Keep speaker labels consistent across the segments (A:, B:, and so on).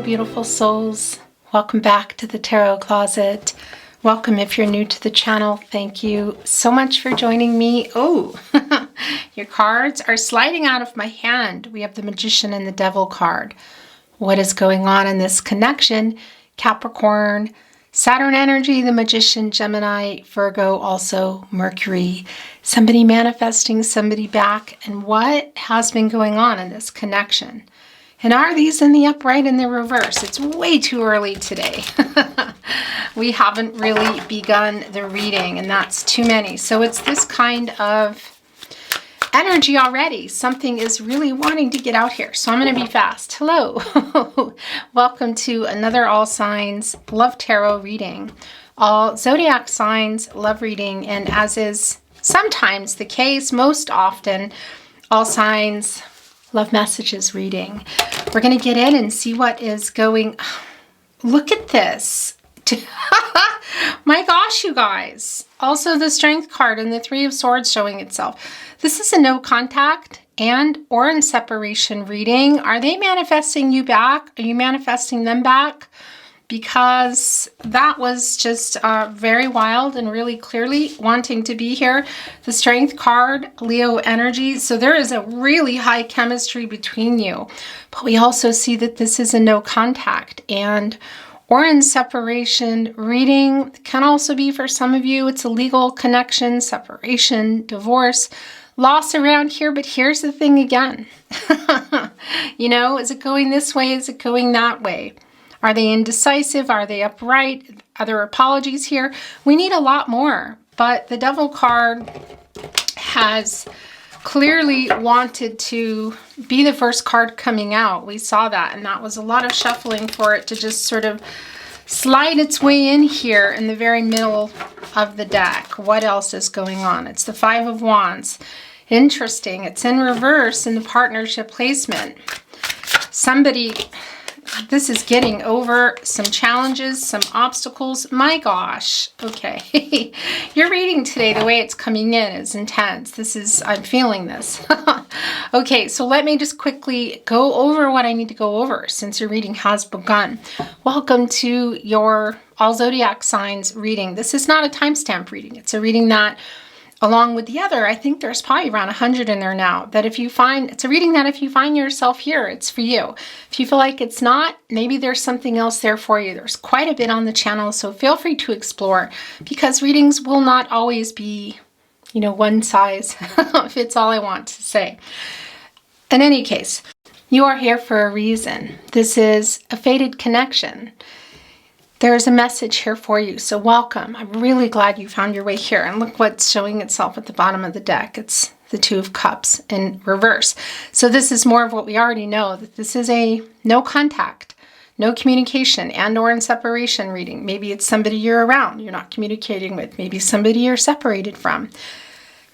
A: beautiful souls. Welcome back to the Tarot Closet. Welcome if you're new to the channel. Thank you so much for joining me. Oh, your cards are sliding out of my hand. We have the Magician and the Devil card. What is going on in this connection? Capricorn, Saturn energy, the Magician, Gemini, Virgo, also Mercury. Somebody manifesting somebody back. And what has been going on in this connection? And are these in the upright and the reverse? It's way too early today. We haven't really begun the reading, and that's too many. So it's this kind of energy already. Something is really wanting to get out here. So I'm going to be fast. Hello. Welcome to another All Signs Love Tarot reading. All Zodiac signs love reading, and as is sometimes the case, most often, all signs love messages reading. We're going to get in and see what is going. Look at this. My gosh, you guys. Also the Strength card and the Three of Swords showing itself. This is a no contact and or in separation reading. Are they manifesting you back? Are you manifesting them back? Because that was just very wild and really clearly wanting to be here. The Strength card, Leo energy. So there is a really high chemistry between you. But we also see that this is a no contact and or in separation reading. Can also be for some of you, it's a legal connection, separation, divorce, loss around here. But here's the thing again. You know, is it going this way? Is it going that way? Are they indecisive? Are they upright? Other apologies here? We need a lot more. But the Devil card has clearly wanted to be the first card coming out. We saw that, and that was a lot of shuffling for it to just sort of slide its way in here in the very middle of the deck. What else is going on? It's the Five of Wands. Interesting. It's in reverse in the partnership placement. Somebody, this is getting over some challenges, some obstacles. My gosh. Okay. Your reading today, the way it's coming in is intense. This is, I'm feeling this. Okay, so let me just quickly go over what I need to go over since your reading has begun. Welcome to your All Zodiac Signs reading. This is not a timestamp reading. It's a reading that, along with the other, I think there's probably around 100 in there now, that if you find, it's a reading that if you find yourself here, it's for you. If you feel like it's not, maybe there's something else there for you. There's quite a bit on the channel, so feel free to explore, because readings will not always be, you know, one size fits all, I want to say. In any case, you are here for a reason. This is a fated connection. There's a message here for you, so welcome. I'm really glad you found your way here. And look what's showing itself at the bottom of the deck. It's the Two of Cups in reverse. So this is more of what we already know, that this is a no contact, no communication, and or in separation reading. Maybe it's somebody you're around, you're not communicating with. Maybe somebody you're separated from.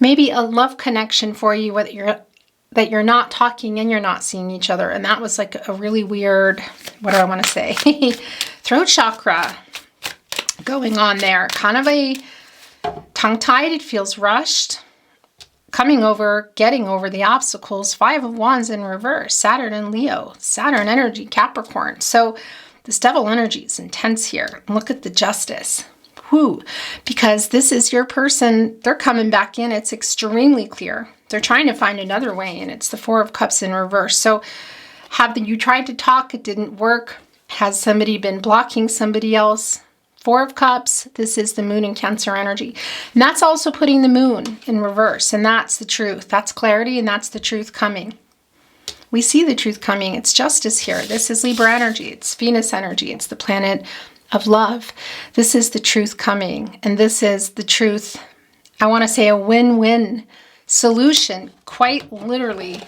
A: Maybe a love connection for you, that you're not talking and you're not seeing each other. And that was like a really weird, what do I want to say? Throat chakra going on there. Kind of a tongue-tied. It feels rushed. Coming over, getting over the obstacles. Five of Wands in reverse. Saturn and Leo. Saturn energy, Capricorn. So this Devil energy is intense here. Look at the Justice. Whoo. Because this is your person. They're coming back in. It's extremely clear. They're trying to find another way, and it's the Four of Cups in reverse. So you tried to talk, it didn't work. Has somebody been blocking somebody else? Four of Cups, this is the Moon and Cancer energy. And that's also putting the Moon in reverse, and that's the truth. That's clarity, and that's the truth coming. We see the truth coming. It's justice here. This is Libra energy. It's Venus energy. It's the planet of love. This is the truth coming, and this is the truth. I want to say a win-win solution, quite literally,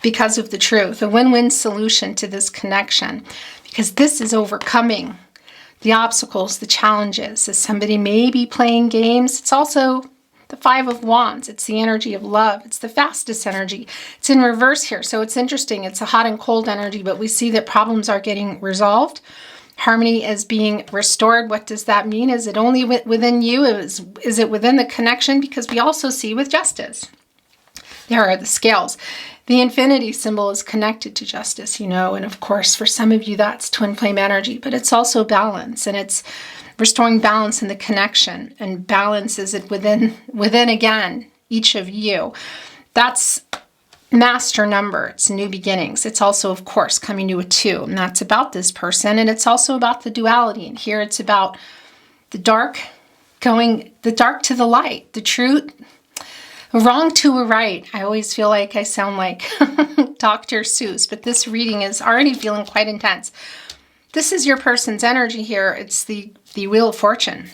A: because of the truth. A win-win solution to this connection, because this is overcoming the obstacles, the challenges. As somebody may be playing games, it's also the Five of Wands. It's the energy of love. It's the fastest energy. It's in reverse here, so it's interesting. It's a hot and cold energy, but we see that problems are getting resolved. Harmony is being restored. What does that mean? Is it only within you? Is it within the connection? Because we also see with Justice, there are the scales. The infinity symbol is connected to justice, you know, and of course, for some of you, that's twin flame energy, but it's also balance, and it's restoring balance in the connection, and balance is it within again, each of you. That's master number. It's new beginnings. It's also, of course, coming to a 2, and that's about this person, and it's also about the duality, and here it's about the dark to the light, the truth, a wrong to a right. I always feel like I sound like Dr. Seuss, but this reading is already feeling quite intense. This is your person's energy here. It's the Wheel of Fortune.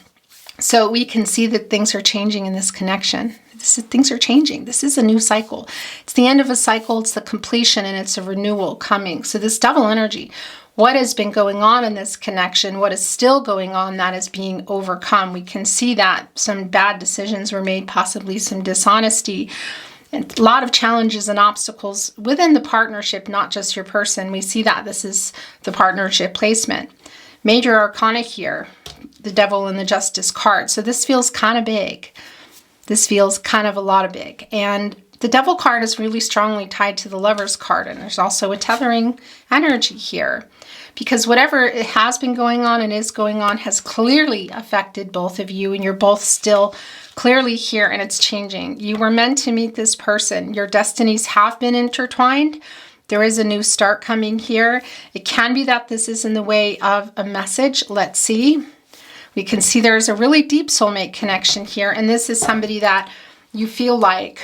A: So we can see that things are changing in this connection. Things are changing. This is a new cycle. It's the end of a cycle. It's the completion, and it's a renewal coming. So this Devil energy, what has been going on in this connection, what is still going on, that is being overcome. We can see that some bad decisions were made, possibly some dishonesty, and a lot of challenges and obstacles within the partnership, not just your person. We see that this is the partnership placement. Major Arcana here, the Devil and the Justice card. So this feels kind of big. This feels kind of a lot of big. And the Devil card is really strongly tied to the Lover's card, and there's also a tethering energy here, because whatever it has been going on and is going on has clearly affected both of you, and you're both still clearly here, and it's changing. You were meant to meet this person. Your destinies have been intertwined. There is a new start coming here. It can be that this is in the way of a message. Let's see. We can see there's a really deep soulmate connection here, and this is somebody that you feel like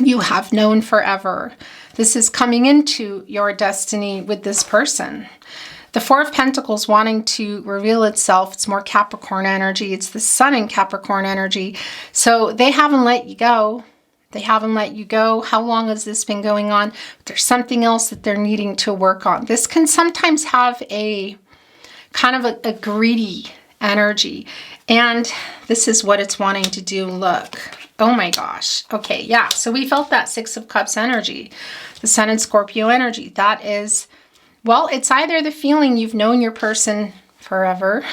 A: you have known forever. This is coming into your destiny with this person. The Four of Pentacles wanting to reveal itself. It's more Capricorn energy. It's the Sun in Capricorn energy. So they haven't let you go. They haven't let you go. How long has this been going on? There's something else that they're needing to work on. This can sometimes have a kind of a greedy energy. And this is what it's wanting to do. Look. Oh my gosh. Okay, yeah. So we felt that Six of Cups energy, the Sun and Scorpio energy. That is, well, it's either the feeling you've known your person forever,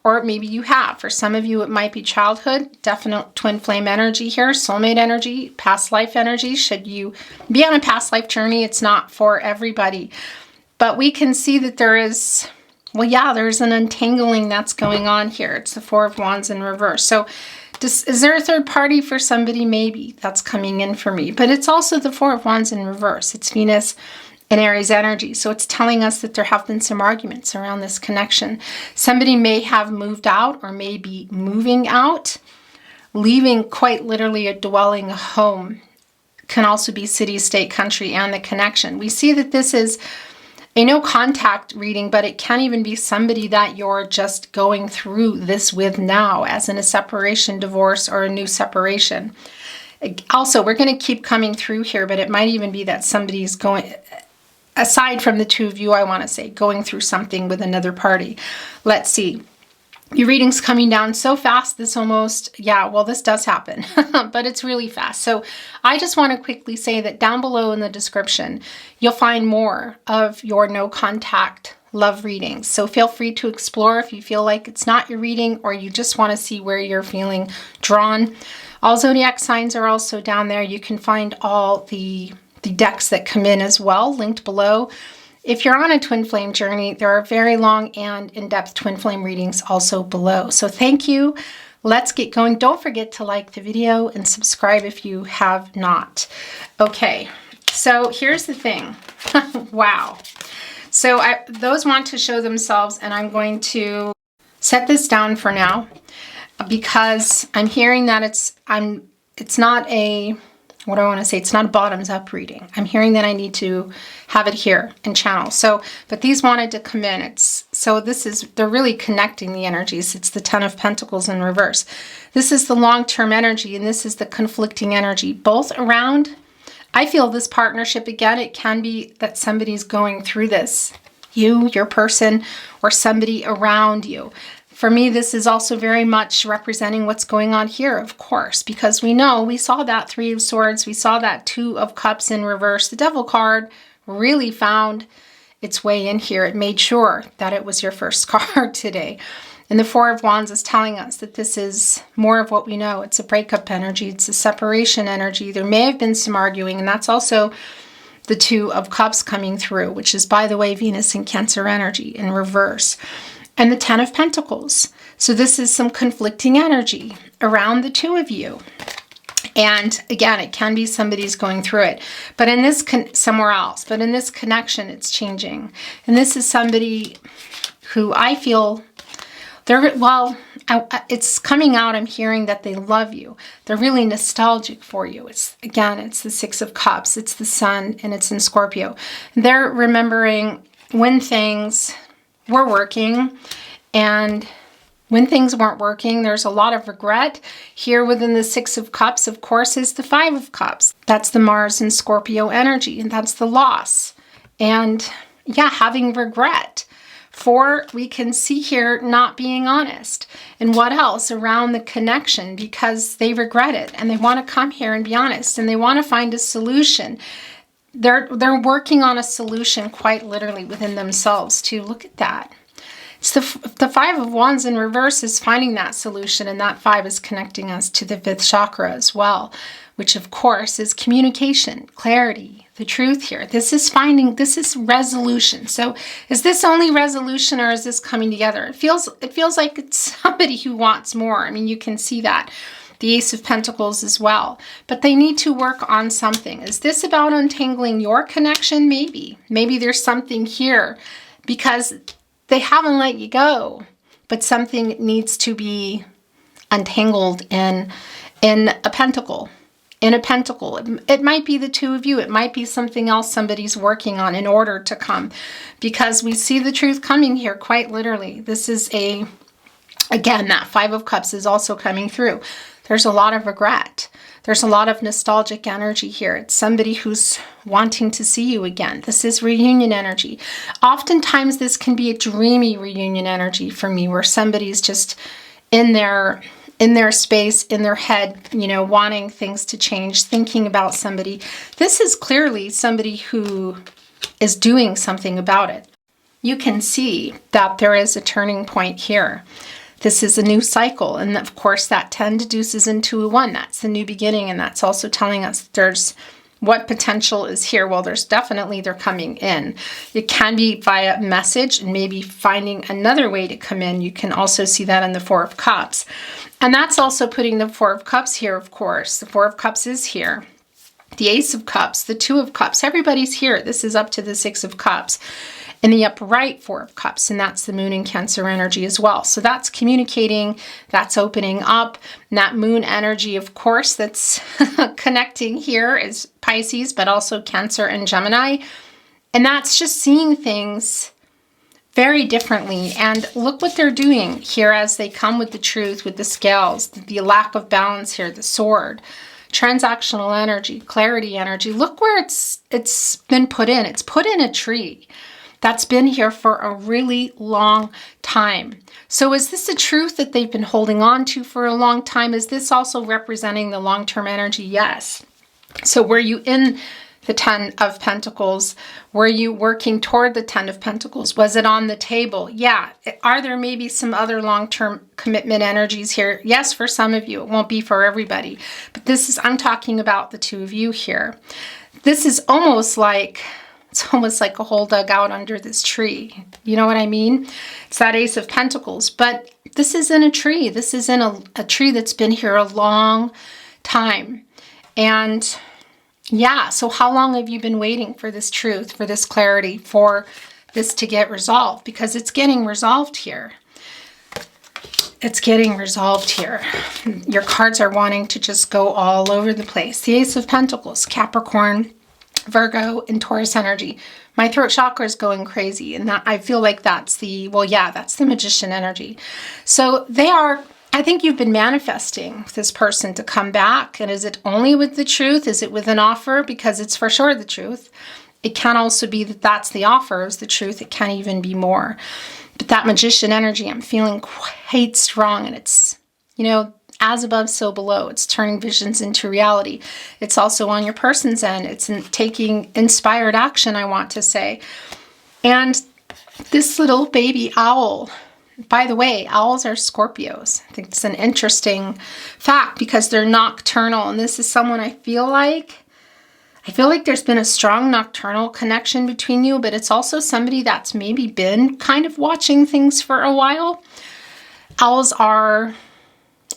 A: or maybe you have. For some of you, it might be childhood, definite twin flame energy here, soulmate energy, past life energy. Should you be on a past life journey, it's not for everybody. But we can see that there is, well, yeah, there's an untangling that's going on here. It's the Four of Wands in reverse. So is there a third party for somebody? Maybe that's coming in for me. But it's also the Four of Wands in reverse. It's Venus and Aries energy. So it's telling us that there have been some arguments around this connection. Somebody may have moved out or may be moving out, leaving quite literally a dwelling, a home. Can also be city, state, country, and the connection. We see that this is a no contact reading, but it can even be somebody that you're just going through this with now, as in a separation, divorce, or a new separation. Also, we're going to keep coming through here, but it might even be that somebody's going, aside from the two of you, I want to say, going through something with another party. Let's see. Your reading's coming down so fast, this almost, yeah, well, this does happen, but it's really fast. So I just want to quickly say that down below in the description, you'll find more of your no contact love readings. So feel free to explore if you feel like it's not your reading, or you just want to see where you're feeling drawn. All zodiac signs are also down there. You can find all the decks that come in as well, linked below. If you're on a twin flame journey, there are very long and in-depth twin flame readings also below. So thank you. Let's get going. Don't forget to like the video and subscribe if you have not. Okay, so here's the thing. Wow. So those want to show themselves, and I'm going to set this down for now because I'm hearing that it's not a, what do I want to say? It's not a bottoms up reading. I'm hearing that I need to have it here in channel. So, but these wanted to come in. They're really connecting the energies. It's the Ten of Pentacles in reverse. This is the long-term energy, and this is the conflicting energy. Both around, I feel this partnership, again, it can be that somebody's going through this. You, your person, or somebody around you. For me, this is also very much representing what's going on here, of course, because we saw that Three of Swords, we saw that Two of Cups in reverse. The Devil card really found its way in here. It made sure that it was your first card today. And the Four of Wands is telling us that this is more of what we know. It's a breakup energy. It's a separation energy. There may have been some arguing, and that's also the Two of Cups coming through, which is, by the way, Venus and Cancer energy in reverse. And the Ten of Pentacles. So this is some conflicting energy around the two of you. And again, it can be somebody's going through it, but in this somewhere else, but in this connection, it's changing. And this is somebody who I feel it's coming out. I'm hearing that they love you. They're really nostalgic for you. It's the Six of Cups. It's the Sun, and it's in Scorpio. They're remembering when things were working, and when things weren't working. There's a lot of regret. Here within the Six of Cups, of course, is the Five of Cups. That's the Mars and Scorpio energy, and that's the loss. And yeah, having regret. For we can see here not being honest. And what else around the connection, because they regret it and they want to come here and be honest, and they want to find a solution. They're working on a solution quite literally within themselves too. Look at that. It's the Five of Wands in reverse is finding that solution, and that five is connecting us to the fifth chakra as well, which of course is communication, clarity, the truth here. This is resolution. So is this only resolution, or is this coming together? It feels like it's somebody who wants more. I mean, you can see that. The Ace of Pentacles as well. But they need to work on something. Is this about untangling your connection? Maybe. Maybe there's something here because they haven't let you go, but something needs to be untangled in a pentacle. In a pentacle. It might be the two of you. It might be something else somebody's working on in order to come, because we see the truth coming here quite literally. This is again, that Five of Cups is also coming through. There's a lot of regret. There's a lot of nostalgic energy here. It's somebody who's wanting to see you again. This is reunion energy. Oftentimes this can be a dreamy reunion energy for me, where somebody's just in their space, in their head, wanting things to change, thinking about somebody. This is clearly somebody who is doing something about it. You can see that there is a turning point here. This is a new cycle. And of course, that 10 deduces into a 1. That's the new beginning. And that's also telling us there's what potential is here. Well, they're coming in. It can be via message and maybe finding another way to come in. You can also see that in the Four of Cups. And that's also putting the Four of Cups here, of course. The Four of Cups is here. The Ace of Cups, the Two of Cups, everybody's here. This is up to the Six of Cups. In the upright Four of Cups, and that's the Moon and Cancer energy as well. So that's communicating, that's opening up. And that Moon energy, of course, that's connecting here is Pisces, but also Cancer and Gemini. And that's just seeing things very differently. And look what they're doing here as they come with the truth, with the scales, the lack of balance here, the sword. Transactional energy, clarity energy. Look where it's been put in. It's put in a tree. That's been here for a really long time. So is this a truth that they've been holding on to for a long time? Is this also representing the long-term energy? Yes. So were you in the 10 of Pentacles? Were you working toward the 10 of Pentacles? Was it on the table? Yeah. Are there maybe some other long-term commitment energies here? Yes, for some of you. It won't be for everybody. But I'm talking about the two of you here. This is almost like... It's almost like a hole dug out under this tree. You know what I mean? It's that Ace of Pentacles. But this is in a tree. This is in a tree that's been here a long time. And yeah, so how long have you been waiting for this truth, for this clarity, for this to get resolved? Because it's getting resolved here. It's getting resolved here. Your cards are wanting to just go all over the place. The Ace of Pentacles, Capricorn, Virgo, and Taurus energy. My throat chakra is going crazy, and that I feel like that's the Magician energy. So I think you've been manifesting this person to come back. And is it only with the truth? Is it with an offer? Because it's for sure the truth. It can also be that that's the offer is the truth. It can even be more. But that Magician energy, I'm feeling quite strong, and it's, as above, so below. It's turning visions into reality. It's also on your person's end. It's taking inspired action, I want to say. And this little baby owl By the way, owls are Scorpios. I think it's an interesting fact because they're nocturnal, and this is someone I feel like there's been a strong nocturnal connection between you, but it's also somebody that's maybe been kind of watching things for a while. Owls are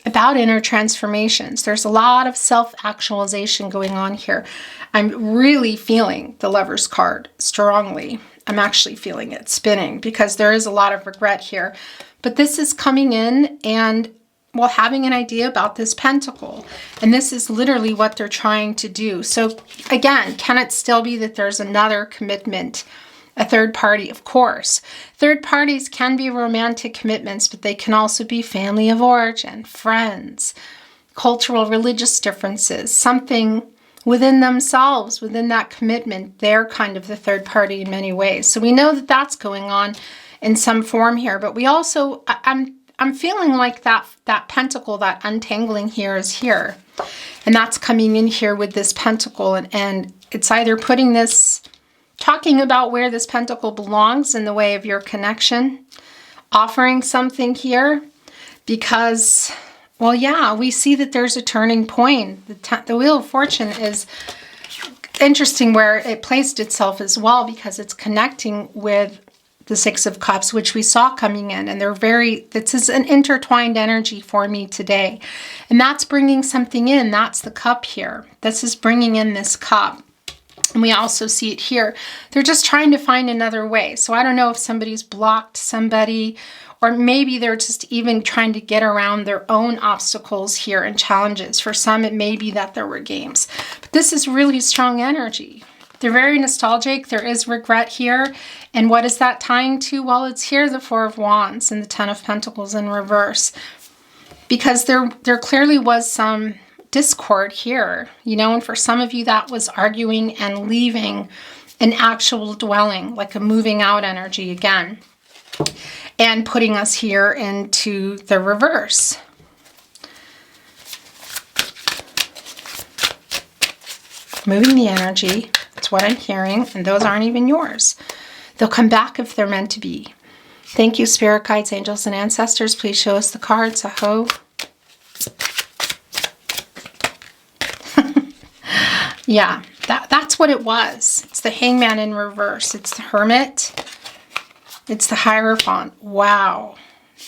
A: about inner transformations. There's a lot of self-actualization going on here. I'm really feeling the Lover's card strongly. I'm actually feeling it spinning because there is a lot of regret here. But this is coming in and, well, having an idea about this pentacle. And this is literally what they're trying to do. So again, can it still be that there's another commitment? A third party, of course. Third parties can be romantic commitments, but they can also be family of origin, friends, cultural, religious differences, something within themselves, within that commitment. They're kind of the third party in many ways. So we know that that's going on in some form here, but we also, I'm feeling like that pentacle, that untangling here is here. And that's coming in here with this pentacle, and it's either putting this, talking about where this pentacle belongs in the way of your connection, offering something here, because, well, yeah, we see that there's a turning point. The Wheel of Fortune is interesting where it placed itself as well, because it's connecting with the Six of Cups, which we saw coming in, and this is an intertwined energy for me today. And that's bringing something in. That's the cup here. This is bringing in this cup. And we also see it here. They're just trying to find another way. So I don't know if somebody's blocked somebody, or maybe they're just even trying to get around their own obstacles here and challenges. For some, it may be that there were games. But this is really strong energy. They're very nostalgic. There is regret here. And what is that tying to? Well, it's here, the Four of Wands and the Ten of Pentacles in reverse. Because there clearly was some discord here, you know, and for some of you that was arguing and leaving an actual dwelling, like a moving out energy again, and putting us here into the reverse. Moving the energy, that's what I'm hearing, and those aren't even yours. They'll come back if they're meant to be. Thank you, spirit guides, angels, and ancestors. Please show us the cards. Aho. Yeah, that's what it was. It's the Hangman in reverse. It's the Hermit. It's the Hierophant. Wow.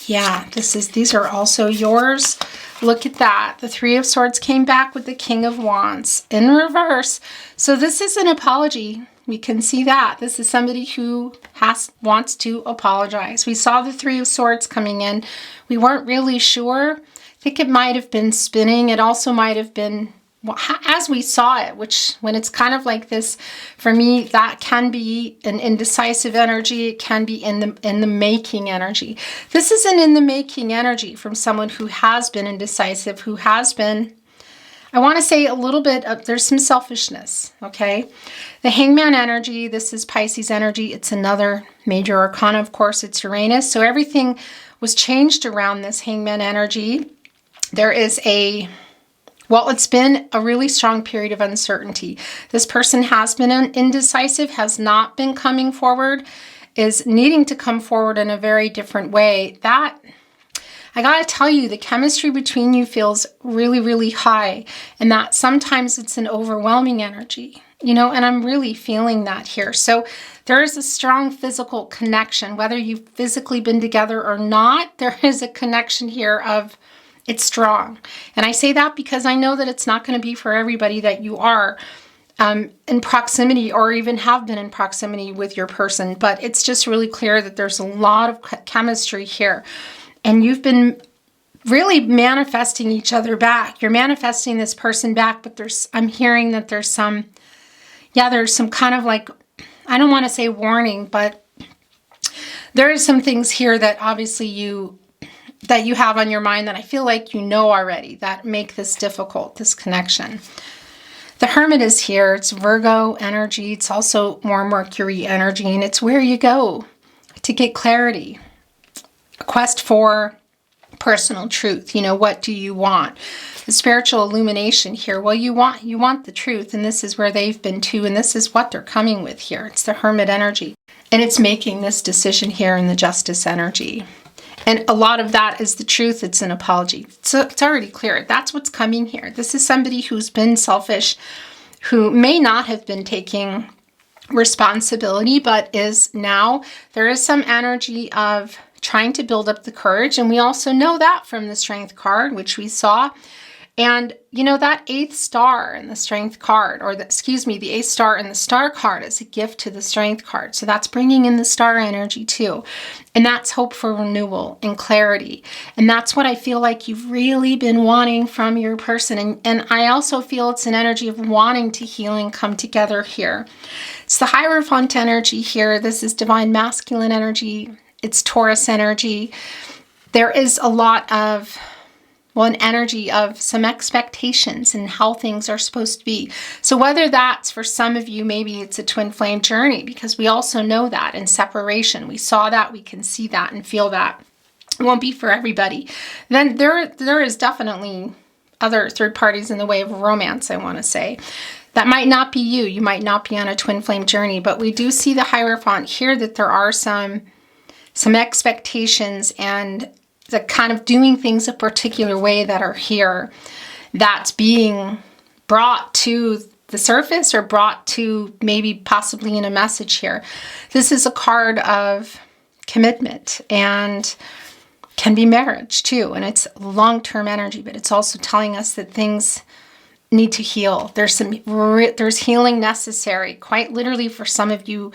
A: Yeah, these are also yours. Look at that. The Three of Swords came back with the King of Wands in reverse. So this is an apology. We can see that. This is somebody who wants to apologize. We saw the Three of Swords coming in. We weren't really sure. I think it might have been spinning. It also might have been, well, as we saw it, which when it's kind of like this, for me, that can be an indecisive energy. It can be in the making energy. This is an in the making energy from someone who has been indecisive, who has been, I want to say a little bit of, there's some selfishness, okay? The Hangman energy, this is Pisces energy. It's another major arcana, of course, it's Uranus. So everything was changed around this Hangman energy. There is well, it's been a really strong period of uncertainty. This person has been indecisive, has not been coming forward, is needing to come forward in a very different way. That, I gotta tell you, the chemistry between you feels really, really high, and that sometimes it's an overwhelming energy, you know, and I'm really feeling that here. So there is a strong physical connection, whether you've physically been together or not, there is a connection here of, it's strong. And I say that because I know that it's not going to be for everybody that you are in proximity or even have been in proximity with your person. But it's just really clear that there's a lot of chemistry here. And you've been really manifesting each other back. You're manifesting this person back, but I'm hearing that there's some kind of like, I don't want to say warning, but there are some things here that obviously you have on your mind that I feel like you know already that make this difficult, this connection. The Hermit is here. It's Virgo energy. It's also more Mercury energy, and it's where you go to get clarity. A quest for personal truth. You know, what do you want? The spiritual illumination here. Well, you want the truth, and this is where they've been too, and this is what they're coming with here. It's the Hermit energy, and it's making this decision here in the Justice energy. And a lot of that is the truth. It's an apology. So it's already clear. That's what's coming here. This is somebody who's been selfish, who may not have been taking responsibility, but is now. There is some energy of trying to build up the courage. And we also know that from the Strength card, which we saw. And, you know, that 8th star in the Strength card, or the 8th star in the Star card is a gift to the Strength card. So that's bringing in the star energy too. And that's hope for renewal and clarity. And that's what I feel like you've really been wanting from your person. And I also feel it's an energy of wanting to heal and come together here. It's the Hierophant energy here. This is divine masculine energy. It's Taurus energy. There is a lot of an energy of some expectations and how things are supposed to be. So whether that's for some of you, maybe it's a twin flame journey, because we also know that in separation, we saw that, we can see that and feel that. It won't be for everybody. Then there is definitely other third parties in the way of romance, I want to say. That might not be you. You might not be on a twin flame journey, but we do see the Hierophant here, that there are some expectations and the kind of doing things a particular way that are here, that's being brought to the surface or brought to maybe possibly in a message here. This is a card of commitment and can be marriage too. And it's long-term energy, but it's also telling us that things need to heal. There's healing necessary, quite literally for some of you,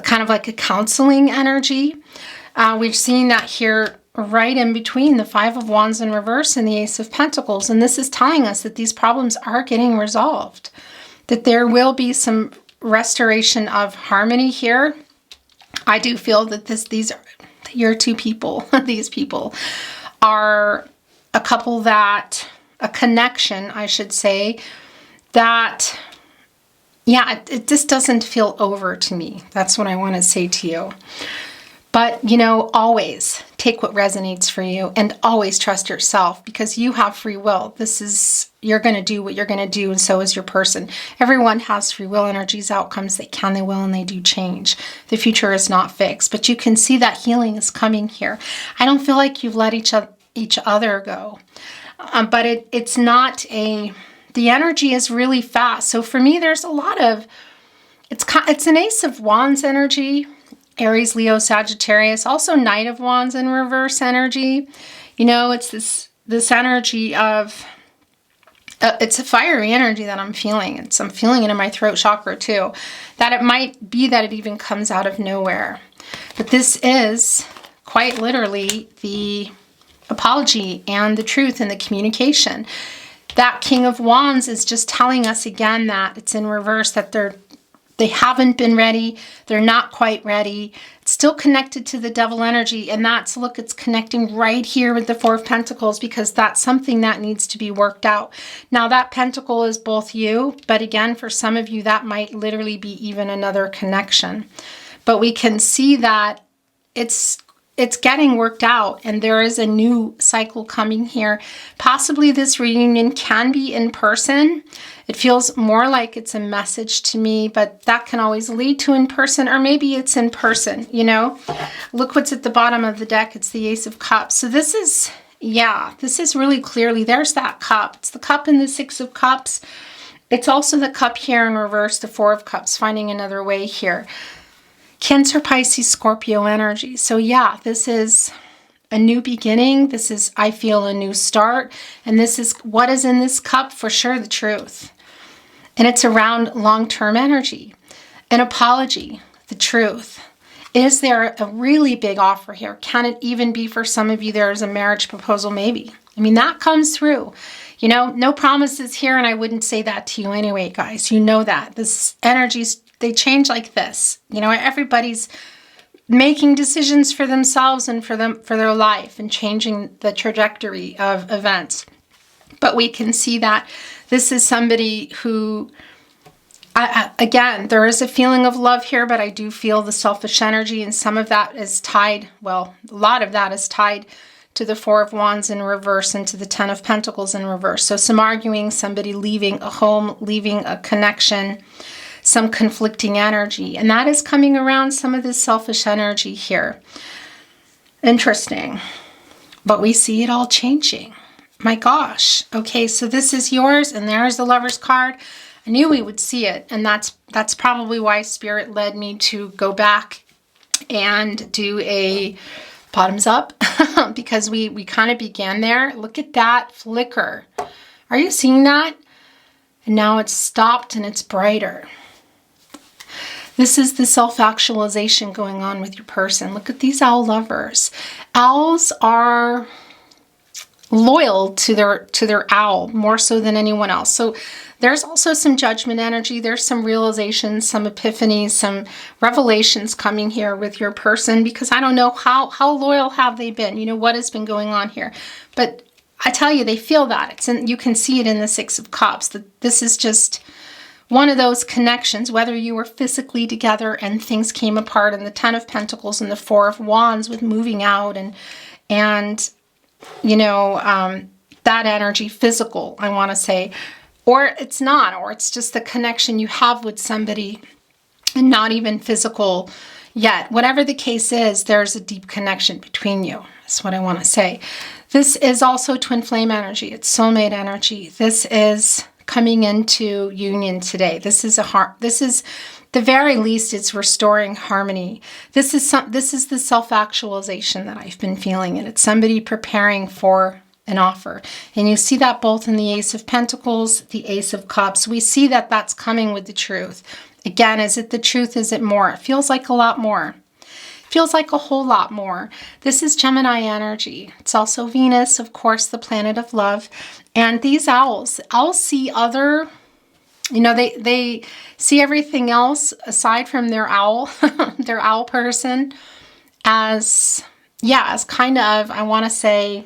A: kind of like a counseling energy. We've seen that here right in between the 5 of Wands in reverse and the Ace of Pentacles. And this is telling us that these problems are getting resolved, that there will be some restoration of harmony here. I do feel that your two people, these people are a couple that, a connection, I should say, that, yeah, it just doesn't feel over to me. That's what I want to say to you. But, you know, always take what resonates for you and always trust yourself, because you have free will. You're going to do what you're going to do, and so is your person. Everyone has free will energies, outcomes. They can, they will, and they do change. The future is not fixed, but you can see that healing is coming here. I don't feel like you've let each other go, but it's not the energy is really fast. So for me, there's a lot of, it's an Ace of Wands energy. Aries, Leo, Sagittarius, also Knight of Wands in reverse energy. You know, it's this energy of, it's a fiery energy that I'm feeling. I'm feeling it in my throat chakra too. That it might be that it even comes out of nowhere. But this is quite literally the apology and the truth and the communication. That King of Wands is just telling us again that it's in reverse, that they haven't been ready. They're not quite ready. It's still connected to the Devil energy. And it's connecting right here with the 4 of Pentacles, because that's something that needs to be worked out. Now that Pentacle is both you, but again, for some of you, that might literally be even another connection. But we can see that it's getting worked out, and there is a new cycle coming here. Possibly this reunion can be in person. It feels more like it's a message to me, but that can always lead to in person, or maybe it's in person, you know. Look what's at the bottom of the deck. It's the Ace of Cups. So this is really clearly, there's that cup. It's the cup in the 6 of Cups. It's also the cup here in reverse, the 4 of Cups, finding another way here. Cancer, Pisces, Scorpio energy. So yeah, this is a new beginning. This is, I feel, a new start. And this is what is in this cup, for sure, the truth. And it's around long-term energy, an apology, the truth. Is there a really big offer here? Can it even be for some of you there's a marriage proposal? Maybe. I mean, that comes through. You know, no promises here, and I wouldn't say that to you anyway, guys. You know that. This energies, they change like this. You know, everybody's making decisions for themselves and for their life and changing the trajectory of events. But we can see that this is somebody who, again, there is a feeling of love here, but I do feel the selfish energy, and some of that is tied, well, a lot of that is tied to the 4 of Wands in reverse and to the 10 of Pentacles in reverse. So some arguing, somebody leaving a home, leaving a connection, some conflicting energy. And that is coming around some of this selfish energy here. Interesting. But we see it all changing. My gosh. Okay, so this is yours, and there's the Lover's card. I knew we would see it, and that's probably why Spirit led me to go back and do a bottoms up, because we kind of began there. Look at that flicker. Are you seeing that? And now it's stopped and it's brighter. This is the self-actualization going on with your person. Look at these owl lovers. Owls are loyal to their owl more so than anyone else. So there's also some judgment energy. There's some realizations, some epiphanies, some revelations coming here with your person, because I don't know how loyal have they been. You know, what has been going on here. But I tell you, they feel that. You can see it in the Six of Cups. That this is just one of those connections, whether you were physically together and things came apart, and the Ten of Pentacles and the Four of Wands with moving out and you know, that energy, physical, I want to say, or it's not, or it's just the connection you have with somebody and not even physical yet. Whatever the case is, there's a deep connection between you. That's what I want to say. This is also twin flame energy. It's soulmate energy. This is coming into union today. This is the very least, it's restoring harmony. This is the self-actualization that I've been feeling, and it's somebody preparing for an offer. And you see that both in the Ace of Pentacles, the Ace of Cups. We see that that's coming with the truth. Again, is it the truth? Is it more? It feels like a lot more. Feels like a whole lot more. This is Gemini energy. It's also Venus, of course, the planet of love. And these owls see other, you know, they see everything else aside from their owl, their owl person, as kind of, I want to say,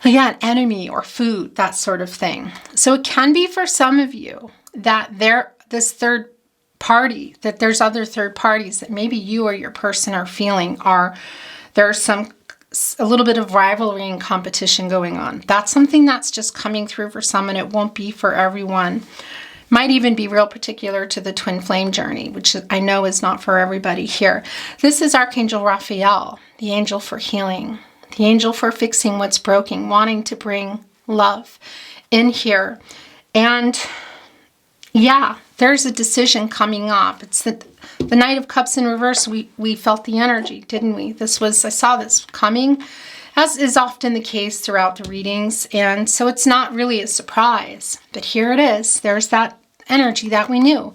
A: an enemy or food, that sort of thing. So it can be for some of you that this third party, that there's other third parties that maybe you or your person are feeling there's a little bit of rivalry and competition going on. That's something that's just coming through for some, and it won't be for everyone. Might even be real particular to the twin flame journey, which I know is not for everybody here. This is Archangel Raphael, the angel for healing, the angel for fixing what's broken, wanting to bring love in here. And yeah, there's a decision coming up. It's the Knight of Cups in reverse. We felt the energy, didn't we? I saw this coming, as is often the case throughout the readings. And so it's not really a surprise, but here it is. There's that energy that we knew.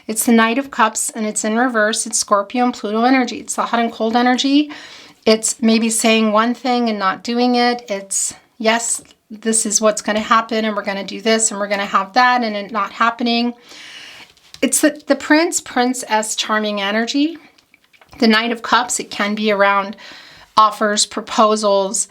A: It's the Knight of Cups, and it's in reverse. It's Scorpio and Pluto energy. It's the hot and cold energy. It's maybe saying one thing and not doing it. It's, yes, this is what's going to happen, and we're going to do this, and we're going to have that, and it not happening. It's the princess charming energy. The Knight of Cups, it can be around offers, proposals,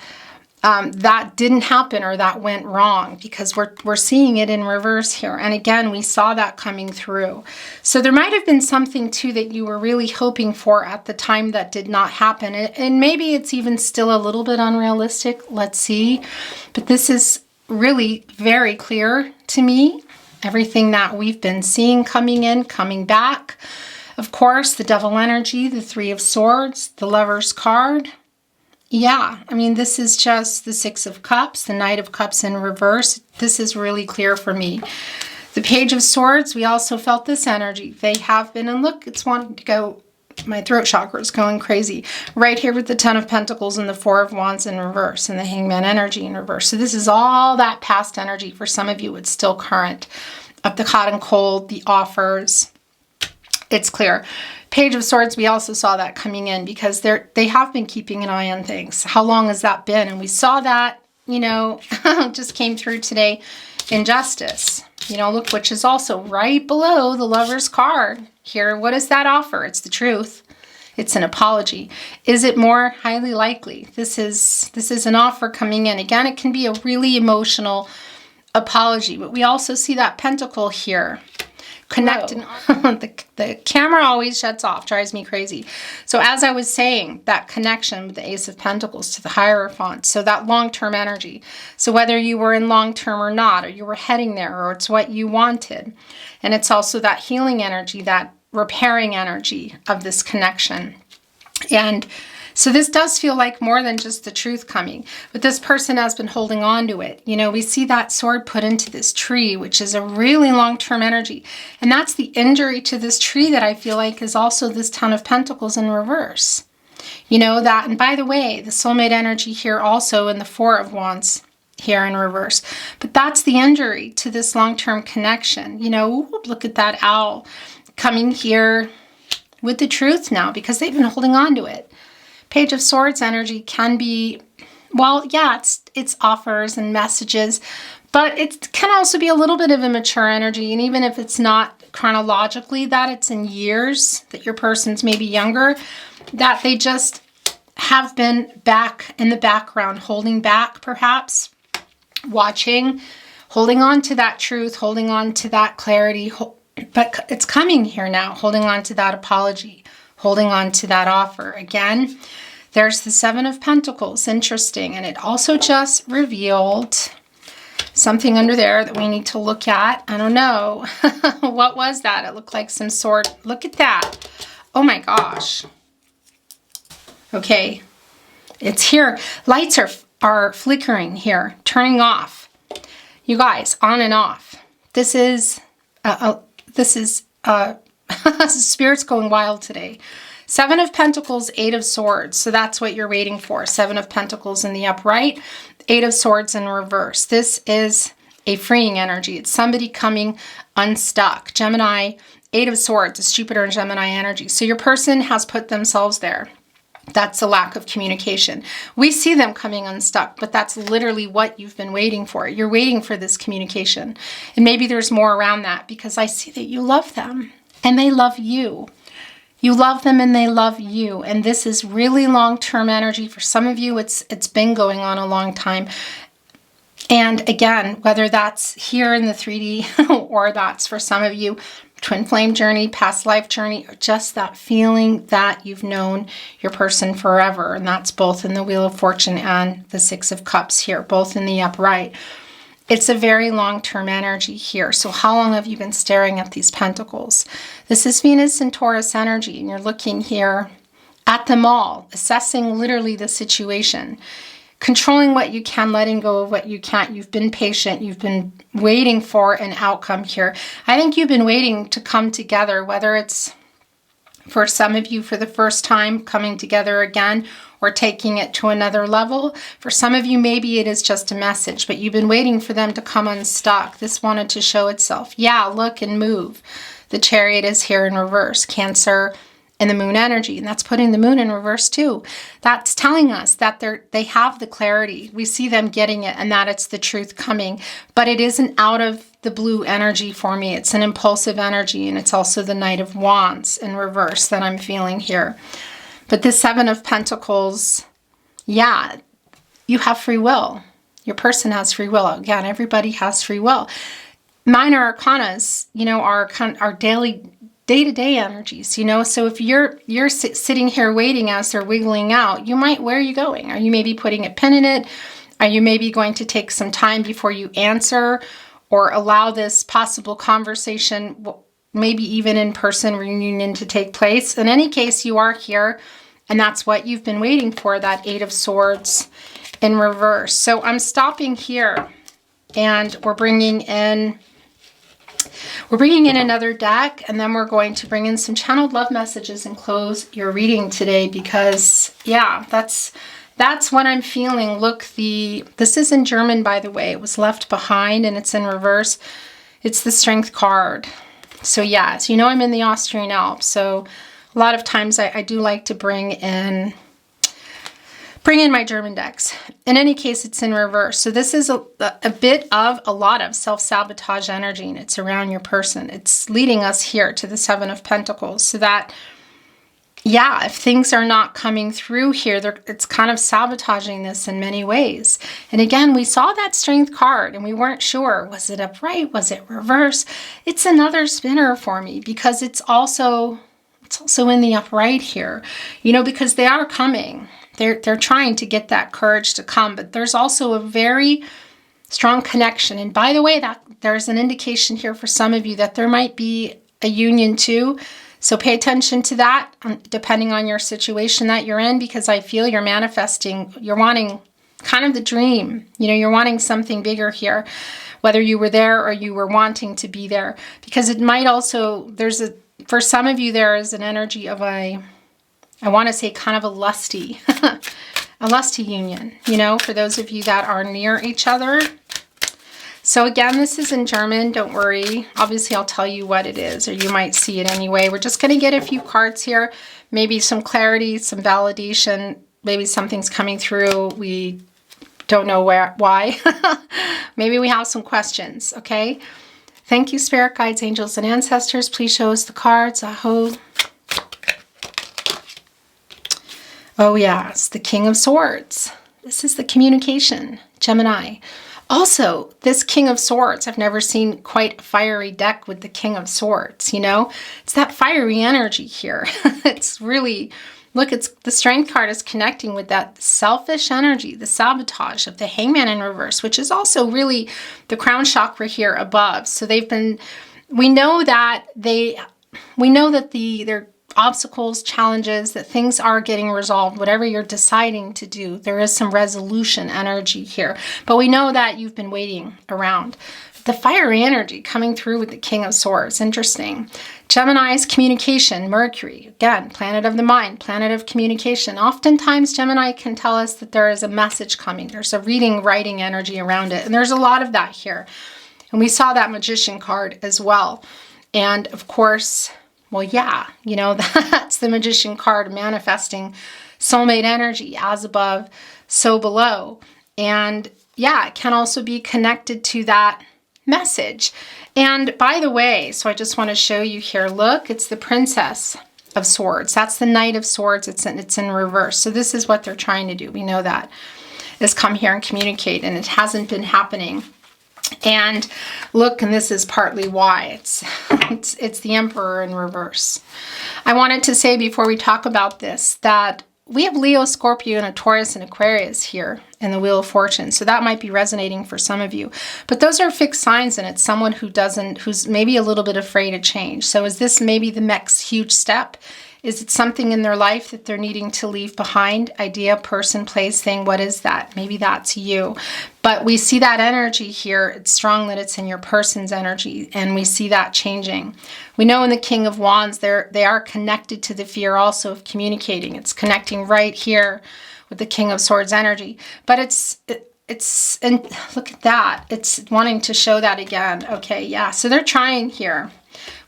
A: that didn't happen or that went wrong, because we're seeing it in reverse here. And again, we saw that coming through. So there might have been something too that you were really hoping for at the time that did not happen. And maybe it's even still a little bit unrealistic. Let's see. But this is really very clear to me. Everything that we've been seeing coming in, coming back. Of course, the Devil energy, the Three of Swords, the Lover's card. Yeah, I mean, this is just the Six of Cups, the Knight of Cups in reverse. This is really clear for me. The Page of Swords, we also felt this energy. They have been, and look, it's wanting to go, my throat chakra is going crazy. Right here with the Ten of Pentacles and the Four of Wands in reverse and the Hangman energy in reverse. So this is all that past energy. For some of you, it's still current. Of the hot and cold, the offers. It's clear. Page of Swords, we also saw that coming in, because they have been keeping an eye on things. How long has that been? And we saw that, you know, just came through today in Justice. You know, look, which is also right below the Lover's card here. What does that offer? It's the truth. It's an apology. Is it more? Highly likely. This is an offer coming in. Again, it can be a really emotional apology, but we also see that pentacle here. Connected. The camera always shuts off, drives me crazy. So as I was saying, that connection with the Ace of Pentacles to the Hierophant, so that long-term energy. So whether you were in long-term or not, or you were heading there, or it's what you wanted. And it's also that healing energy, that repairing energy of this connection. And So this does feel like more than just the truth coming, but this person has been holding on to it. You know, we see that sword put into this tree, which is a really long-term energy. And that's the injury to this tree that I feel like is also this Ten of Pentacles in reverse. You know that, and by the way, the soulmate energy here also in the Four of Wands here in reverse. But that's the injury to this long-term connection. You know, ooh, look at that owl coming here with the truth now because they've been holding on to it. Page of Swords energy can be, well, yeah, it's offers and messages, but it can also be a little bit of immature energy. And even if it's not chronologically that it's in years, that your person's maybe younger, that they just have been back in the background, holding back perhaps, watching, holding on to that truth, holding on to that clarity, but it's coming here now, holding on to that apology, holding on to that offer. Again, there's the Seven of Pentacles. Interesting. And it also just revealed something under there that we need to look at. I don't know. What was that? It looked like some sort. Look at that. Oh my gosh. Okay. It's here. Lights are flickering here, turning off. You guys, on and off. This is Spirit's going wild today. Seven of Pentacles, Eight of Swords. So that's what you're waiting for. Seven of Pentacles in the upright, Eight of Swords in reverse. This is a freeing energy. It's somebody coming unstuck. Gemini, Eight of Swords is Jupiter and Gemini energy. So your person has put themselves there. That's the lack of communication. We see them coming unstuck, but that's literally what you've been waiting for. You're waiting for this communication. And maybe there's more around that because I see that you love them and they love you. You love them and they love you. And this is really long-term energy. For some of you, it's been going on a long time. And again, whether that's here in the 3D or that's for some of you, twin flame journey, past life journey, or just that feeling that you've known your person forever. And that's both in the Wheel of Fortune and the Six of Cups here, both in the upright. It's a very long-term energy here. So how long have you been staring at these pentacles? This is Venus and Taurus energy, and you're looking here at them all, assessing literally the situation, controlling what you can, letting go of what you can't. You've been patient. You've been waiting for an outcome here. I think you've been waiting to come together, whether it's for some of you for the first time coming together again or taking it to another level. For some of you, maybe it is just a message, but you've been waiting for them to come unstuck. This wanted to show itself. Yeah, look and move. The Chariot is here in reverse. Cancer and the Moon energy, and that's putting the Moon in reverse too. That's telling us that they have the clarity. We see them getting it and that it's the truth coming, but it isn't out of the blue energy for me. It's an impulsive energy, and it's also the Knight of Wands in reverse that I'm feeling here. But the Seven of Pentacles, yeah, you have free will. Your person has free will. Again, everybody has free will. Minor arcanas, you know, are daily day-to-day energies, you know. So if you're sitting here waiting as they're wiggling out, you might, where are you going? Are you maybe putting a pin in it? Are you maybe going to take some time before you answer or allow this possible conversation, maybe even in-person reunion, to take place? In any case, you are here, and that's what you've been waiting for, that Eight of Swords in reverse. So I'm stopping here, and we're bringing in another deck, and then we're going to bring in some channeled love messages and close your reading today because, yeah, that's what I'm feeling. Look, this is in German, by the way. It was left behind and it's in reverse. It's the Strength card. So yeah, so you know I'm in the Austrian Alps, so a lot of times I do like to bring in my German decks. In any case, it's in reverse. So this is a lot of self-sabotage energy, and it's around your person. It's leading us here to the Seven of Pentacles, so that, yeah, if things are not coming through here, it's kind of sabotaging this in many ways. And again, we saw that Strength card and we weren't sure, was it upright? Was it reverse? It's another spinner for me because it's also in the upright here, you know, because they are coming. They're trying to get that courage to come, but there's also a very strong connection. And by the way, that there's an indication here for some of you that there might be a union too. So pay attention to that, depending on your situation that you're in, because I feel you're manifesting, you're wanting kind of the dream. You know, you're wanting something bigger here, whether you were there or you were wanting to be there. Because it might also, for some of you, there is an energy of I want to say kind of a lusty, a lusty union, you know, for those of you that are near each other. So again, this is in German, don't worry. Obviously, I'll tell you what it is, or you might see it anyway. We're just going to get a few cards here, maybe some clarity, some validation, maybe something's coming through. We don't know why. Maybe we have some questions, okay? Thank you, spirit guides, angels, and ancestors. Please show us the cards. Aho. Oh, yes, the King of Swords. This is the communication, Gemini. Also, this King of Swords, I've never seen quite a fiery deck with the King of Swords, you know? It's that fiery energy here. It's really, look, it's the Strength card is connecting with that selfish energy, the Sabotage of the Hangman in reverse, which is also really the crown chakra here above. So we know that they're obstacles, challenges, that things are getting resolved, whatever you're deciding to do. There is some resolution energy here, but we know that you've been waiting around. The fiery energy coming through with the King of Swords, interesting. Gemini's communication, Mercury, again, planet of the mind, planet of communication. Oftentimes, Gemini can tell us that there is a message coming. There's a reading, writing energy around it, and there's a lot of that here. And we saw that Magician card as well. And of course, well, yeah, you know, that's the Magician card manifesting soulmate energy, as above, so below. And yeah, it can also be connected to that message. And by the way, so I just want to show you here, look, it's the Princess of Swords. That's the Knight of Swords. It's in reverse. So this is what they're trying to do. We know that, is come here and communicate, and it hasn't been happening. And look, and this is partly why it's the Emperor in reverse. I wanted to say before we talk about this that we have Leo, Scorpio, and a Taurus and Aquarius here in the Wheel of Fortune. So that might be resonating for some of you. But those are fixed signs, and it's someone who's maybe a little bit afraid of change. So is this maybe the next huge step? Is it something in their life that they're needing to leave behind? Idea, person, place, thing, what is that? Maybe that's you. But we see that energy here. It's strong that it's in your person's energy, and we see that changing. We know in the King of Wands, they are connected to the fear also of communicating. It's connecting right here with the King of Swords energy. But and look at that. It's wanting to show that again. Okay, yeah. So they're trying here.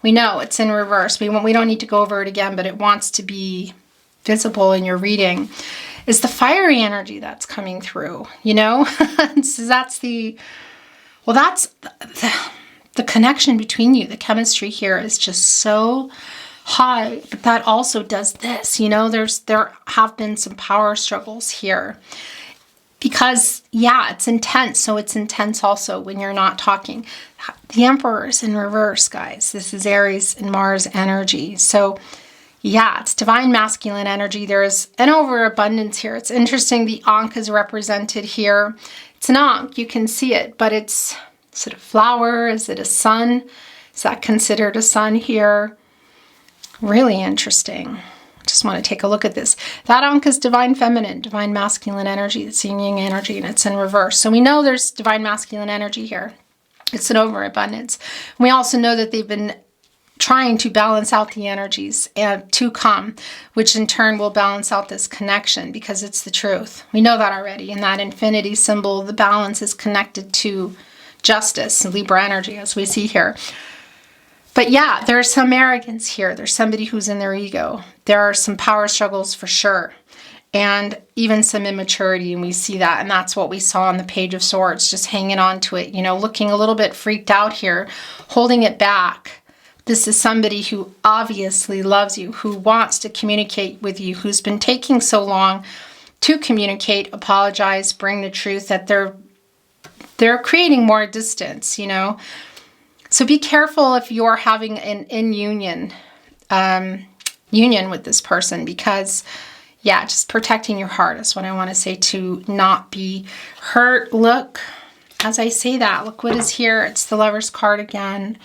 A: We know it's in reverse. We don't need to go over it again, but it wants to be visible in your reading. Is the fiery energy that's coming through, you know? So that's the connection between you. The chemistry here is just so high, but that also does this, you know? There have been some power struggles here. Because, yeah, it's intense. So it's intense also when you're not talking. The Emperor is in reverse, guys. This is Aries and Mars energy. So, yeah, it's divine masculine energy. There is an overabundance here. It's interesting. The Ankh is represented here. It's an Ankh. You can see it. But is it a flower? Is it a sun? Is that considered a sun here? Really interesting. Just want to take a look at this. That Ankh is divine feminine, divine masculine energy. It's yin yang energy, and it's in reverse. So we know there's divine masculine energy here. It's an overabundance. We also know that they've been trying to balance out the energies and to come, which in turn will balance out this connection because it's the truth. We know that already. And that infinity symbol, the balance is connected to justice and Libra energy, as we see here. But yeah, there's some arrogance here. There's somebody who's in their ego. There are some power struggles for sure. And even some immaturity, and we see that. And that's what we saw on the Page of Swords, just hanging on to it, you know, looking a little bit freaked out here, holding it back. This is somebody who obviously loves you, who wants to communicate with you, who's been taking so long to communicate, apologize, bring the truth, that they're creating more distance, you know. So be careful if you're having an union with this person, because, yeah, just protecting your heart is what I want to say, to not be hurt. Look, as I say that, look what is here. It's the Lover's card again.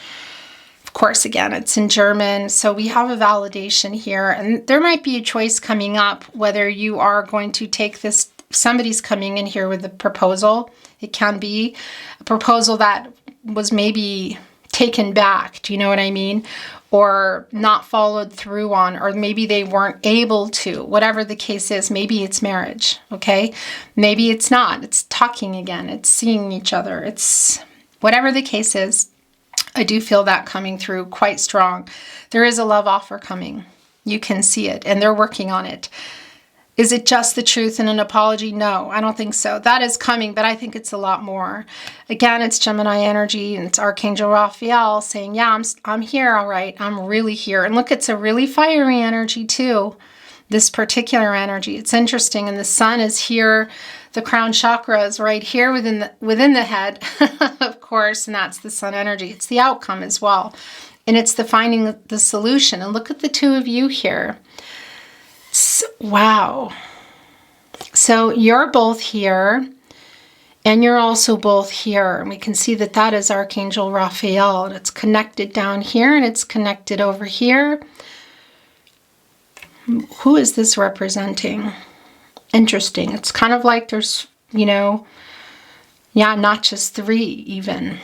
A: course, again, it's in German, so we have a validation here, and there might be a choice coming up whether you are going to take this. Somebody's coming in here with a proposal. It can be a proposal that was maybe taken back, do you know what I mean? Or not followed through on, or maybe they weren't able to, whatever the case is. Maybe it's marriage, okay? Maybe it's not. It's talking again. It's seeing each other. It's whatever the case is. I do feel that coming through quite strong. There is a love offer coming. You can see it, and they're working on it. Is it just the truth and an apology? No, I don't think so. That is coming, but I think it's a lot more. Again, it's Gemini energy, and it's Archangel Raphael saying, yeah, I'm here, all right. I'm really here. And look, it's a really fiery energy too, this particular energy. It's interesting, and the sun is here. The crown chakra is right here within the head, of course, and that's the sun energy. It's the outcome as well. And it's the finding the solution. And look at the two of you here. Wow. So you're both here, and you're also both here. And we can see that that is Archangel Raphael. And it's connected down here, and it's connected over here. Who is this representing? Interesting. It's kind of like there's, you know, yeah, not just three even.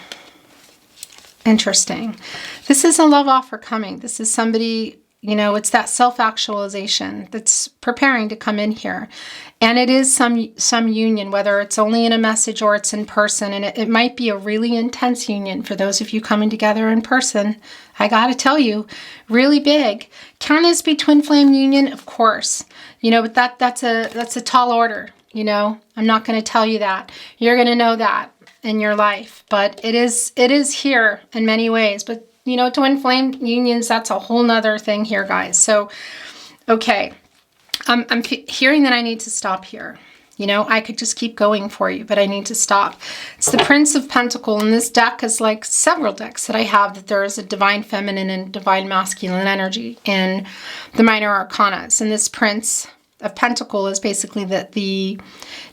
A: Interesting. This is a love offer coming. This is somebody, you know, it's that self-actualization that's preparing to come in here. And it is some union, whether it's only in a message or it's in person. And it might be a really intense union for those of you coming together in person. I got to tell you, really big. Can this be twin flame union? Of course. You know, but that's a tall order, you know. I'm not going to tell you that. You're going to know that in your life. But it is here in many ways. But, you know, twin flame unions, that's a whole nother thing here, guys. So, okay. I'm hearing that I need to stop here. You know, I could just keep going for you, but I need to stop. It's the Prince of Pentacles, and this deck is like several decks that I have, that there is a divine feminine and divine masculine energy in the minor arcanas. And this Prince of Pentacles is basically the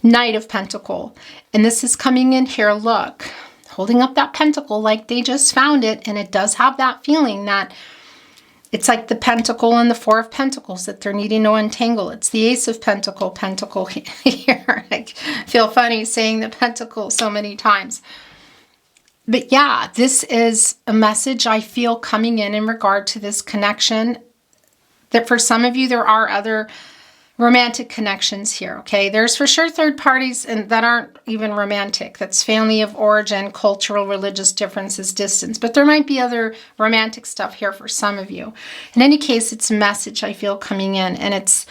A: Knight of Pentacles. And this is coming in here, look, holding up that pentacle like they just found it. And it does have that feeling that it's like the Pentacle and the Four of Pentacles that they're needing to untangle. It's the Ace of Pentacle here. I feel funny saying the Pentacle so many times. But yeah, this is a message I feel coming in regard to this connection. That for some of you, there are other romantic connections here, okay? There's for sure third parties and that aren't even romantic. That's family of origin, cultural, religious differences, distance. But there might be other romantic stuff here for some of you. In any case, it's a message I feel coming in, and it's,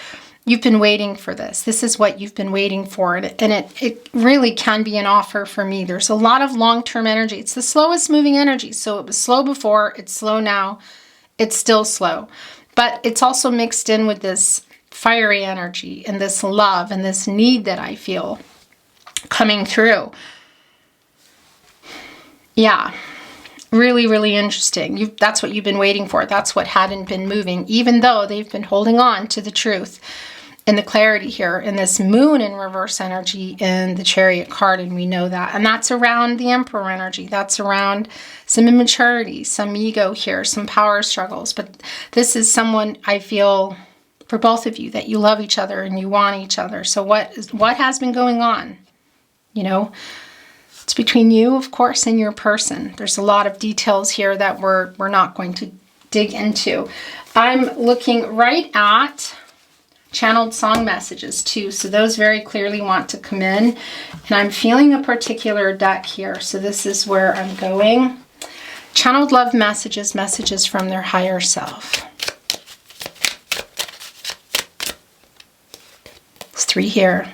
A: you've been waiting for this. This is what you've been waiting for, and it really can be an offer for me. There's a lot of long-term energy. It's the slowest moving energy. So it was slow before, it's slow now, it's still slow. But it's also mixed in with this fiery energy and this love and this need that I feel coming through. Yeah, really, really interesting. That's what you've been waiting for. That's what hadn't been moving, even though they've been holding on to the truth and the clarity here in this moon in reverse energy in the Chariot card, and we know that. And that's around the Emperor energy. That's around some immaturity, some ego here, some power struggles. But this is someone I feel, for both of you, that you love each other and you want each other. So what has been going on? You know, it's between you, of course, and your person. There's a lot of details here that we're not going to dig into. I'm looking right at channeled song messages too. So those very clearly want to come in. And I'm feeling a particular deck here. So this is where I'm going. Channeled love messages, messages from their higher self. It's 3 here.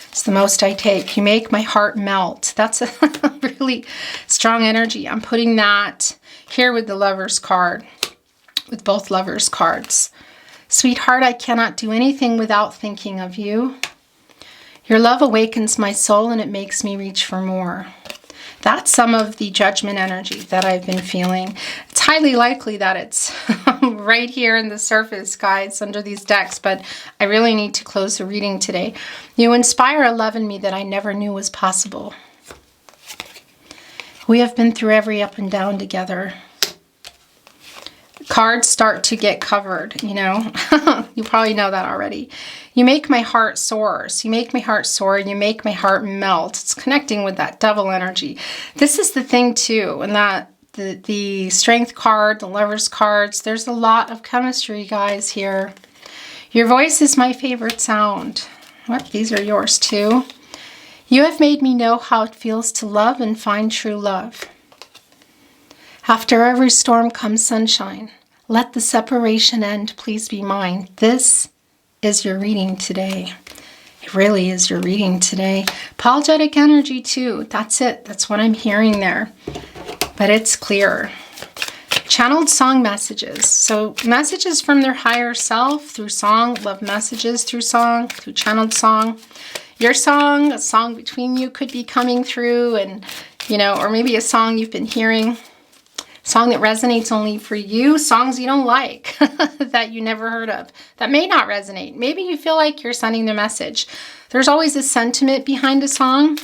A: It's the most I take. You make my heart melt. That's a really strong energy. I'm putting that here with the Lover's card, with both Lover's cards. Sweetheart, I cannot do anything without thinking of you. Your love awakens my soul and it makes me reach for more. That's some of the Judgment energy that I've been feeling. It's highly likely that it's right here in the surface, guys, under these decks, but I really need to close the reading today. You inspire a love in me that I never knew was possible. We have been through every up and down together. Cards start to get covered, you know. You probably know that already. You make my heart soar. So you make my heart soar and you make my heart melt. It's connecting with that devil energy. This is the thing too, and that the strength card, the lovers cards, there's a lot of chemistry, guys, here. Your voice is my favorite sound. What? These are yours too. You have made me know how it feels to love and find true love. After every storm comes sunshine. Let the separation end, please be mine. This is your reading today. It really is your reading today. Apologetic energy too. That's it. That's what I'm hearing there. But it's clear. Channeled song messages. So messages from their higher self through song. Love messages through song, through channeled song. Your song, a song between you could be coming through, and, you know, or maybe a song you've been hearing. Song that resonates only for you. Songs you don't like that you never heard of that may not resonate. Maybe you feel like you're sending the message. There's always a sentiment behind a song.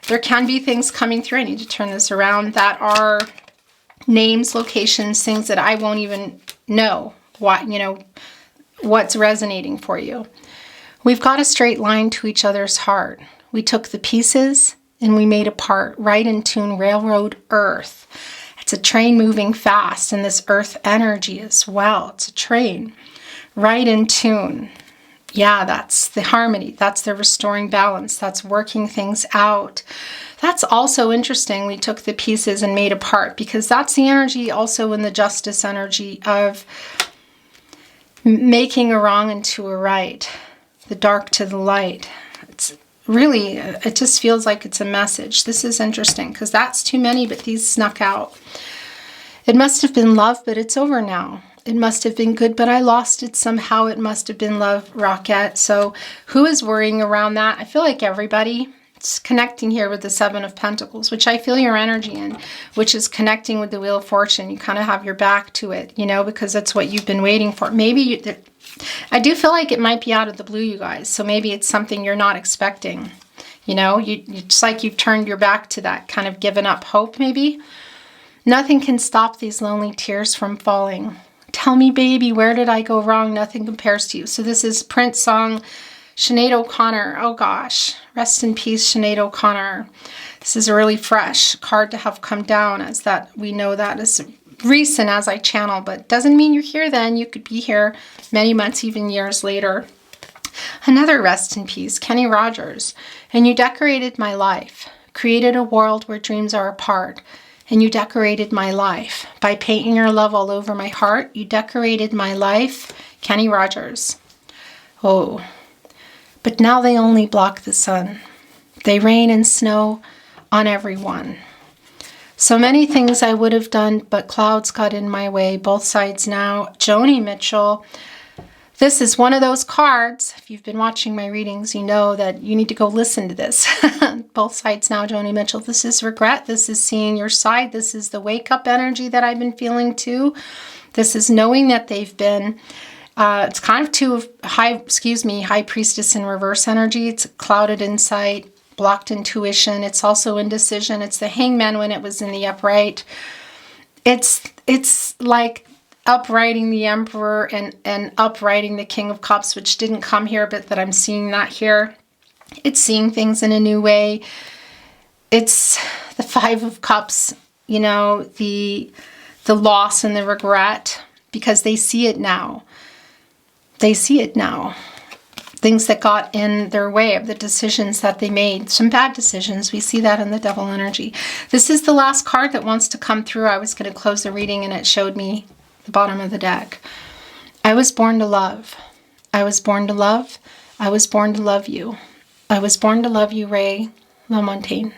A: There can be things coming through. I need to turn this around that are names, locations, things that I won't even know what, you know, what's resonating for you. We've got a straight line to each other's heart. We took the pieces and we made a part, right in tune, railroad earth. It's a train moving fast, and this earth energy as well. It's a train right in tune. Yeah, that's the harmony. That's the restoring balance. That's working things out. That's also interesting. We took the pieces and made a part, because that's the energy also in the justice energy of making a wrong into a right, the dark to the light. It's really, it just feels like it's a message. This is interesting because that's too many, but these snuck out. It must have been love, but it's over now. It must have been good, but I lost it somehow. It must have been love, Rocket. So who is worrying around that? I feel like everybody. It's connecting here with the Seven of Pentacles, which I feel your energy in, which is connecting with the Wheel of Fortune. You kind of have your back to it, you know, because that's what you've been waiting for. Maybe I do feel like it might be out of the blue, you guys. So maybe it's something you're not expecting. You know, it's like you've turned your back to that, kind of given up hope, maybe. Nothing can stop these lonely tears from falling. Tell me, baby, where did I go wrong? Nothing compares to you. So this is Prince song, Sinead O'Connor. Oh gosh, rest in peace, Sinead O'Connor. This is a really fresh card to have come down, as that we know that is recent as I channel, but doesn't mean you're here then. You could be here many months, even years later. Another rest in peace, Kenny Rogers. And you decorated my life, created a world where dreams are apart. And you decorated my life by painting your love all over my heart. You decorated my life, Kenny Rogers. Oh, but now they only block the sun. They rain and snow on everyone. So many things I would have done, but clouds got in my way. Both sides now. Joni Mitchell. This is one of those cards. If you've been watching my readings, you know that you need to go listen to this. Both sides now, Joni Mitchell. This is regret. This is seeing your side. This is the wake-up energy that I've been feeling too. This is knowing that they've been, it's kind of high priestess in reverse energy. It's clouded insight, blocked intuition. It's also indecision. It's the hangman when it was in the upright. It's like uprighting the Emperor and uprighting the King of Cups, which didn't come here, but that I'm seeing that here. It's seeing things in a new way. It's the Five of Cups, you know, the loss and the regret, because they see it now. They see it now. Things that got in their way of the decisions that they made. Some bad decisions. We see that in the Devil energy. This is the last card that wants to come through. I was going to close the reading and it showed me the bottom of the deck. I was born to love. I was born to love. I was born to love you. I was born to love you, Ray LaMontagne.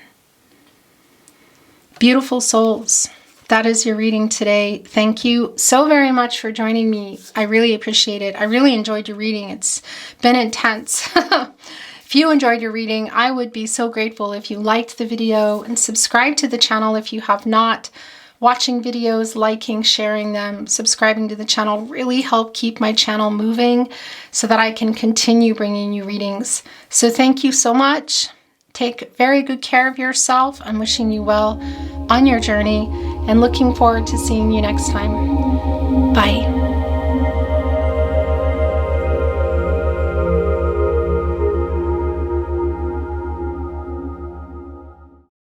A: Beautiful souls. That is your reading today. Thank you so very much for joining me. I really appreciate it. I really enjoyed your reading. It's been intense. If you enjoyed your reading, I would be so grateful if you liked the video and subscribe to the channel if you have not. Watching videos, liking, sharing them, subscribing to the channel really help keep my channel moving so that I can continue bringing you readings. So thank you so much. Take very good care of yourself. I'm wishing you well on your journey. and looking forward to seeing you next time. Bye.